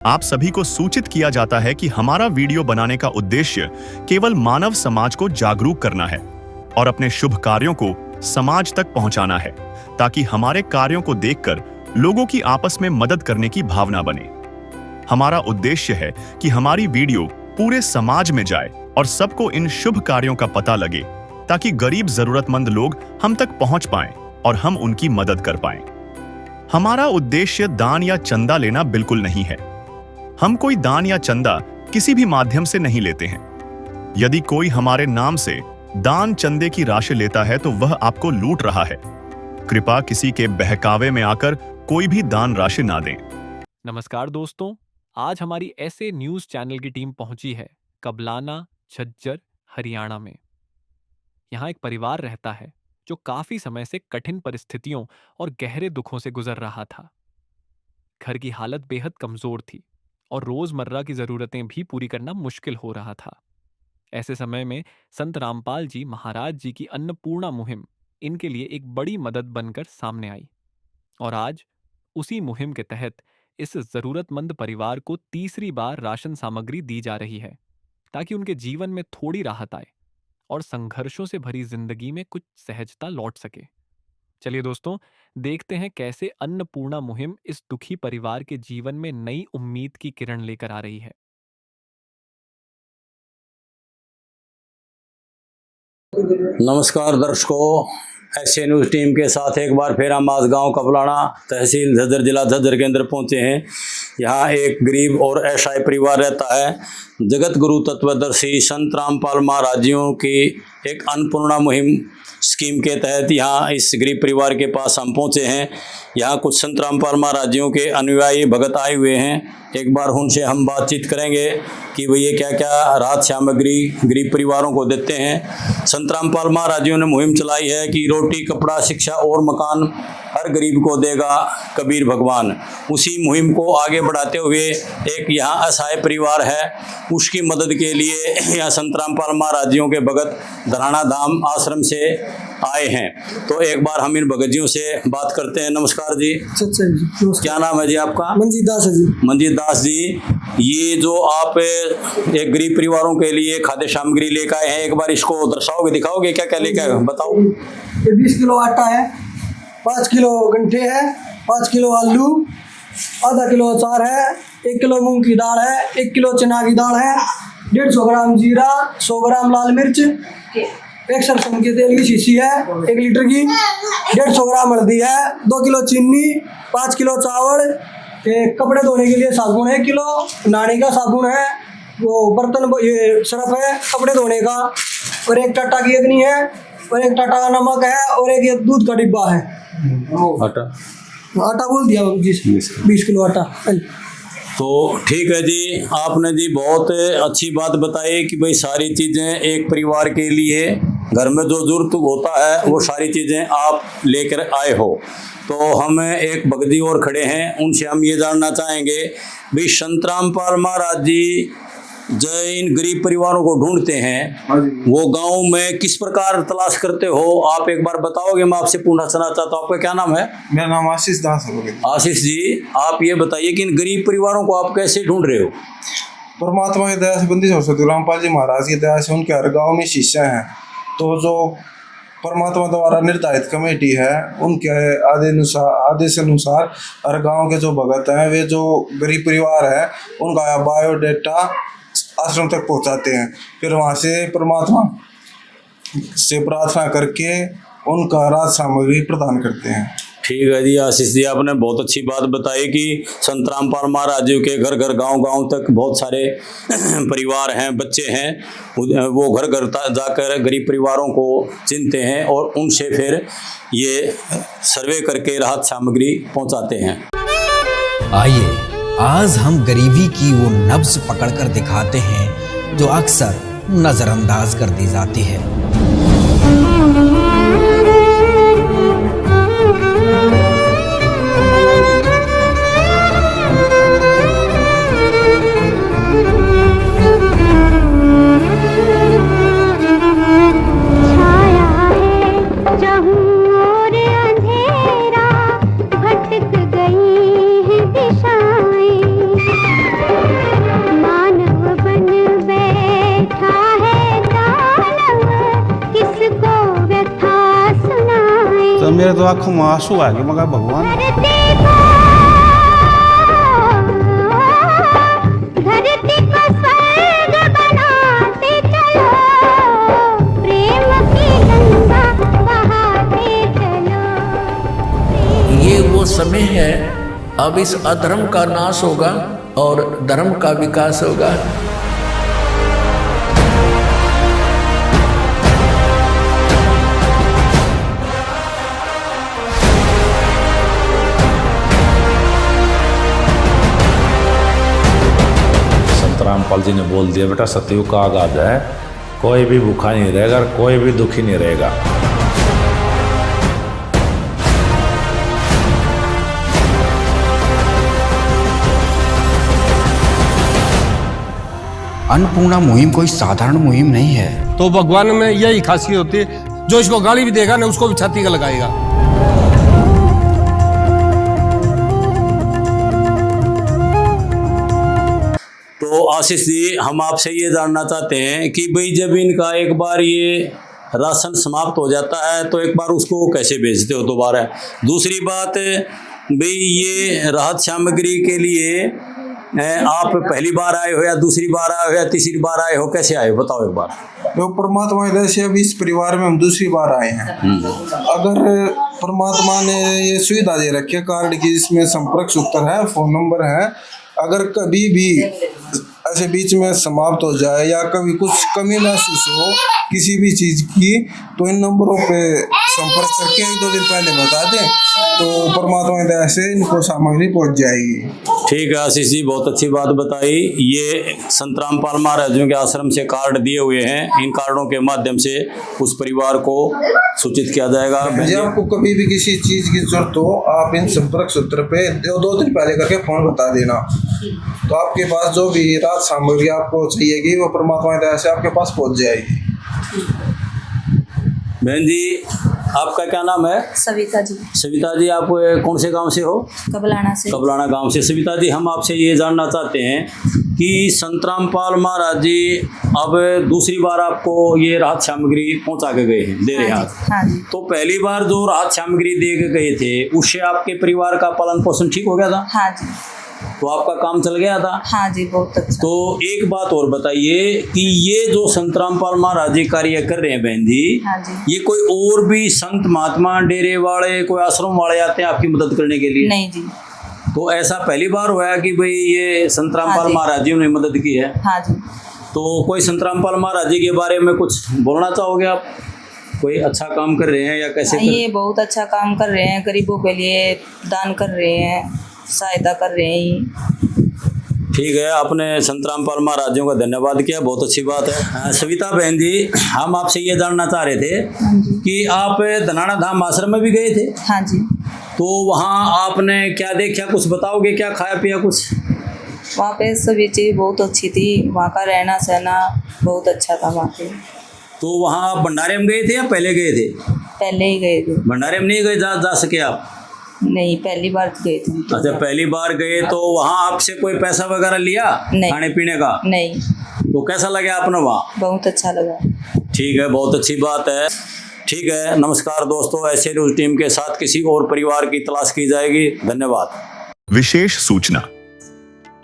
आप सभी को सूचित किया जाता है कि हमारा वीडियो बनाने का उद्देश्य केवल मानव समाज को जागरूक करना है और अपने शुभ कार्यों को समाज तक पहुंचाना है, ताकि हमारे कार्यों को देखकर लोगों की आपस में मदद करने की भावना बने। हमारा उद्देश्य है कि हमारी वीडियो पूरे समाज में जाए और सबको इन शुभ कार्यों का पता लगे, ताकि गरीब जरूरतमंद लोग हम तक पहुंच पाएं और हम उनकी मदद कर पाएं। हमारा उद्देश्य दान या चंदा लेना बिल्कुल नहीं है। हम कोई दान या चंदा किसी भी माध्यम से नहीं लेते हैं। यदि कोई हमारे नाम से दान चंदे की राशि लेता है तो वह आपको लूट रहा है। कृपया किसी के बहकावे में आकर कोई भी दान राशि ना दें। नमस्कार दोस्तों, आज हमारी ऐसे न्यूज़ चैनल की टीम पहुंची है कबलाना, झज्जर, हरियाणा में। यहाँ एक परिवार रहता है जो काफी समय से कठिन परिस्थितियों और गहरे दुखों से गुजर रहा था। घर की हालत बेहद कमजोर थी और रोजमर्रा की जरूरतें भी पूरी करना मुश्किल हो रहा था। ऐसे समय में संत रामपाल जी महाराज जी की अन्नपूर्णा मुहिम इनके लिए एक बड़ी मदद बनकर सामने आई और आज उसी मुहिम के तहत इस जरूरतमंद परिवार को तीसरी बार राशन सामग्री दी जा रही है, ताकि उनके जीवन में थोड़ी राहत आए और संघर्षों से भरी जिंदगी में कुछ सहजता लौट सके। चलिए दोस्तों, देखते हैं कैसे अन्नपूर्णा मुहिम इस दुखी परिवार के जीवन में नई उम्मीद की किरण लेकर आ रही है। नमस्कार दर्शकों, एसए न्यूज़ टीम के साथ एक बार फिर हम आज गांव कबलाना, तहसील झज्जर, जिला झज्जर के अंदर पहुंचे हैं। यहाँ एक गरीब और असहाय परिवार रहता है। जगत गुरु तत्वदर्शी संत रामपाल महाराजियों की एक अन्नपूर्णा मुहिम स्कीम के तहत यहाँ इस गरीब परिवार के पास हम पहुँचे हैं। यहाँ कुछ संत रामपाल महाराजियों के अनुयायी भगत आए हुए हैं। एक बार उनसे हम बातचीत करेंगे कि वो ये क्या क्या राहत सामग्री गरीब परिवारों को देते हैं। संत रामपाल महाराजियों ने मुहिम चलाई है कि रोटी, कपड़ा, शिक्षा और मकान हर गरीब को देगा कबीर भगवान। उसी मुहिम को आगे बढ़ाते हुए एक यहाँ असहाय परिवार है, उसकी मदद के लिए यहाँ संत रामपाल महाराजियों के भगत धराना धाम आश्रम से आए हैं। तो एक बार हम इन भगत जियों से बात करते हैं। नमस्कार जी। क्या नाम है जी आपका? मंजीत दास है जी। मंजीत दास जी, ये जो आप एक गरीब परिवारों के लिए खाद्य सामग्री लेकर आए हैं, एक बार इसको दर्शाओगे, दिखाओगे क्या क्या लेकर आए हो? बताओ। ये 20 किलो आटा है, 5 किलो गंठे है, 5 किलो आलू, आधा किलो अचार है, 1 किलो मूंग की दाल है, 1 किलो चना की दाल है, 150 ग्राम जीरा, 100 ग्राम लाल मिर्च, एक सरसों के तेल की शीशी है 1 लीटर की, 150 ग्राम हल्दी है, 2 किलो चीनी, 5 किलो चावल, कपड़े धोने के लिए साबुन है 1 किलो, नहाने का साबुन है, वो बर्तन ये सर्फ है कपड़े धोने का, और 1 टाटा की अग्नि है, और 1 टाटा का नमक है, और एक ये दूध का डिब्बा है। आटा बोल दिया जी, 20 किलो आटा। तो ठीक है जी, आपने जी बहुत अच्छी बात बताई कि भाई सारी चीज़ें एक परिवार के लिए घर में जो जरूरत होता है वो सारी चीज़ें आप लेकर आए हो। तो हम एक भगत जी और खड़े हैं, उनसे हम ये जानना चाहेंगे भाई संत रामपाल महाराज जी जो इन गरीब परिवारों को ढूंढते हैं वो गांव में किस प्रकार तलाश करते हो, आप एक बार बताओगे? मैं आपसे पूछना चाहता हूँ, आपका क्या नाम है? मेरा नाम आशीष दास है। आशीष जी, आप ये बताइए कि इन गरीब परिवारों को आप कैसे ढूंढ रहे हो? परमात्मा की दया से, बंदी सरस्वती रामपाल जी महाराज की दया से उनके हर गाँव में शिष्य हैं। तो जो परमात्मा द्वारा निर्धारित कमेटी है उनके आदेश अनुसार हर गाँव के जो भगत हैं, वे जो गरीब परिवार है उनका बायोडेटा आश्रम तक पहुंचाते हैं। फिर वहाँ से परमात्मा से प्रार्थना करके उनका राहत सामग्री प्रदान करते हैं। ठीक है जी आशीष जी, आपने बहुत अच्छी बात बताई कि संत रामपाल महाराज जी के घर घर गांव तक बहुत सारे परिवार हैं, बच्चे हैं, वो घर घर जाकर गरीब परिवारों को चिनते हैं और उनसे फिर ये सर्वे करके राहत सामग्री पहुंचाते हैं। आइए आज हम गरीबी की वो नब्ज पकड़कर दिखाते हैं जो अक्सर नजरअंदाज कर दी जाती है। मेरे तो आंखों में आंसू आ गए। मगर भगवान ये वो समय है, अब इस अधर्म का नाश होगा और धर्म का विकास होगा। संत रामपाल जी ने बोल दिया, बेटा सतयुग का आगाज है, कोई भी भूखा नहीं रहेगा, कोई भी दुखी नहीं रहेगा। अन्नपूर्णा मुहिम कोई साधारण मुहिम नहीं है। तो भगवान में यही खासियत होती है, जो इसको गाली भी देगा ना उसको भी छाती का लगाएगा। तो आशीष जी, हम आपसे ये जानना चाहते हैं कि भाई जब इनका एक बार ये राशन समाप्त हो जाता है तो एक बार उसको कैसे बेचते हो दोबारा? दूसरी बात भाई, ये राहत सामग्री के लिए आप पहली बार आए हो या दूसरी बार आए हो या तीसरी बार आए हो, कैसे आए हो बताओ एक बार। तो परमात्मा की दया से अभी इस परिवार में हम दूसरी बार आए हैं। अगर परमात्मा ने ये सुविधा दे रखी है कार्ड की, जिसमें संपर्क सूत्र है, फोन नंबर है, अगर कभी भी ऐसे बीच में समाप्त हो जाए या कभी कुछ कमी महसूस हो किसी भी चीज़ की, तो इन नंबरों पे संपर्क करके 1-2 दिन पहले बता दें, तो परमात्मा की दया से इनको सामग्री पहुंच जाएगी। ठीक है आशीष जी, बहुत अच्छी बात बताई। ये संत रामपाल महाराजों के आश्रम से कार्ड दिए हुए हैं, इन कार्डों के माध्यम से उस परिवार को सूचित किया जाएगा। जी, आपको कभी भी किसी चीज़ की जरूरत हो, आप इन संपर्क सूत्र पे 2 दिन पहले करके फोन बता देना, तो आपके पास जो भी राहत सामग्री आपको चाहिएगी वो परमात्मा की दया से आपके पास पहुंच जाएगी। बहन जी, आपका क्या नाम है? सविता जी। सविता जी, आप कौन से गांव से हो? कबलाना से। कबलाना गांव से। सविता जी, हम आपसे ये जानना चाहते हैं कि संत रामपाल महाराज जी अब दूसरी बार आपको ये राहत सामग्री पहुंचा के गए हैं, दे रहे हैं। हाँ जी। तो पहली बार जो राहत सामग्री दे के गए थे उससे आपके परिवार का पालन पोषण ठीक हो गया था? हाँ जी। तो आपका काम चल गया था? हाँ जी, बहुत अच्छा। तो एक बात और बताइए कि ये जो संत रामपाल महाराज जी कार्य कर रहे हैं बहन जी, हाँ जी। ये कोई और भी संत महात्मा डेरे वाले कोई आश्रम वाले आते हैं आपकी मदद करने के लिए? नहीं जी। तो ऐसा पहली बार हुआ कि भाई ये संत रामपाल महाराज जी ने मदद की है? हाँ जी। तो कोई संत रामपाल महाराज जी के बारे में कुछ बोलना चाहोगे आप? कोई अच्छा काम कर रहे हैं या कैसे ये बहुत अच्छा काम कर रहे हैं, गरीबों के लिए दान कर रहे हैं, सहायता कर रहे हैं। ठीक है, आपने संत रामपाल महाराजों का धन्यवाद किया, बहुत अच्छी बात है। सविता बहन जी, हम आपसे ये जानना चाह रहे थे कि आप धनाना धाम आश्रम में भी गए थे? हाँ जी। तो वहाँ आपने क्या देखा, कुछ बताओगे? क्या खाया पिया कुछ? वहाँ पे सभी चीज़ बहुत अच्छी थी, वहाँ का रहना सहना बहुत अच्छा था वहाँ पे। तो वहाँ आप भंडारे में गए थे या पहले गए थे? पहले ही गए थे। भंडारे में नहीं गए जा सके आप? नहीं, पहली बार गए थे। अच्छा, पहली बार गए। तो वहाँ आपसे कोई पैसा वगैरह लिया खाने पीने का? नहीं। तो कैसा लगा आपने वहाँ? बहुत अच्छा लगा। ठीक है, बहुत अच्छी बात है। ठीक है, नमस्कार दोस्तों, ऐसे न्यूज़ टीम के साथ किसी और परिवार की तलाश की जाएगी। धन्यवाद। विशेष सूचना,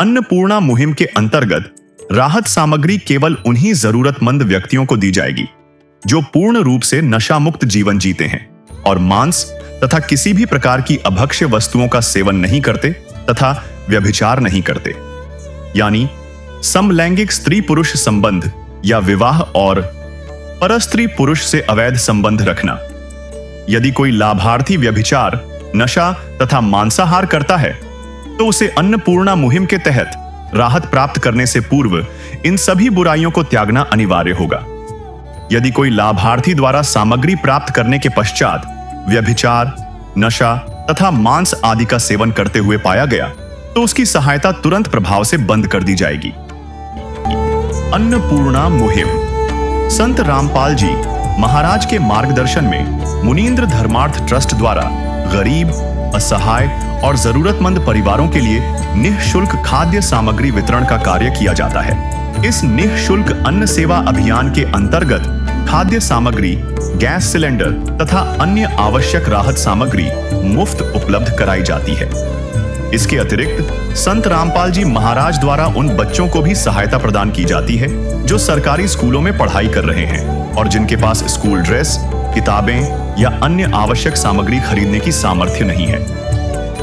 अन्नपूर्णा मुहिम के अंतर्गत राहत सामग्री केवल उन्हीं जरूरतमंद व्यक्तियों को दी जाएगी जो पूर्ण रूप से नशा मुक्त जीवन जीते हैं और मांस तथा किसी भी प्रकार की अभक्ष्य वस्तुओं का सेवन नहीं करते तथा व्यभिचार नहीं करते, यानी समलैंगिक स्त्री पुरुष संबंध या विवाह और परस्त्री पुरुष से अवैध संबंध रखना। यदि कोई लाभार्थी व्यभिचार, नशा तथा मांसाहार करता है तो उसे अन्नपूर्णा मुहिम के तहत राहत प्राप्त करने से पूर्व इन सभी बुराइयों को त्यागना अनिवार्य होगा। यदि कोई लाभार्थी द्वारा सामग्री प्राप्त करने के पश्चात व्यभिचार, नशा तथा मांस आदि का सेवन करते हुए पाया गया तो उसकी सहायता तुरंत प्रभाव से बंद कर दी जाएगी। अन्नपूर्णा मुहिम संत रामपाल जी महाराज के मार्गदर्शन में मुनीन्द्र धर्मार्थ ट्रस्ट द्वारा गरीब, असहाय और जरूरतमंद परिवारों के लिए निःशुल्क खाद्य सामग्री वितरण का कार्य किया जाता है। इस निःशुल्क अन्न सेवा अभियान के अंतर्गत खाद्य सामग्री, गैस सिलेंडर तथा अन्य आवश्यक राहत सामग्री मुफ्त उपलब्ध कराई जाती है। इसके अतिरिक्त संत रामपाल जी महाराज द्वारा उन बच्चों को भी सहायता प्रदान की जाती है जो सरकारी स्कूलों में पढ़ाई कर रहे हैं और जिनके पास स्कूल ड्रेस, किताबें या अन्य आवश्यक सामग्री खरीदने की सामर्थ्य नहीं है।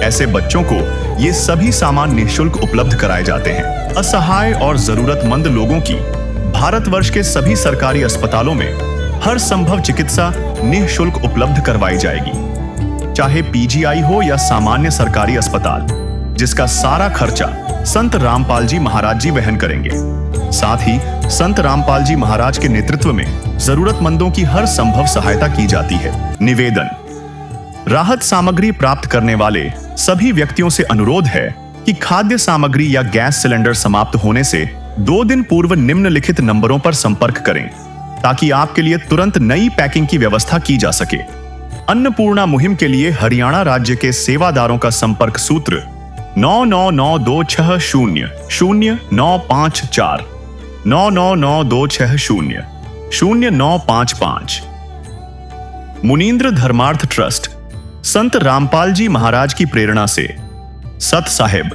ऐसे बच्चों को ये सभी सामान निःशुल्क उपलब्ध कराए जाते हैं। असहाय और जरूरतमंद लोगों की भारतवर्ष के सभी सरकारी अस्पतालों में हर संभव चिकित्सा निःशुल्क उपलब्ध करवाई जाएगी, चाहे पीजीआई हो या सामान्य सरकारी अस्पताल, जिसका सारा खर्चा संत रामपाल जी महाराज जी वहन करेंगे। साथ ही संत रामपाल जी महाराज के नेतृत्व में जरूरतमंदों की हर संभव सहायता की जाती है। निवेदन: राहत सामग्री प्राप्त करने वाले सभी व्यक्तियों से अनुरोध है कि खाद्य सामग्री या गैस सिलेंडर समाप्त होने से 2 दिन पूर्व निम्नलिखित नंबरों पर संपर्क करें ताकि आपके लिए तुरंत नई पैकिंग की व्यवस्था की जा सके। अन्नपूर्णा मुहिम के लिए हरियाणा राज्य के सेवादारों का संपर्क सूत्र 9992600954 9992600955। मुनींद्र धर्मार्थ ट्रस्ट संत रामपाल जी महाराज की प्रेरणा से सत साहिब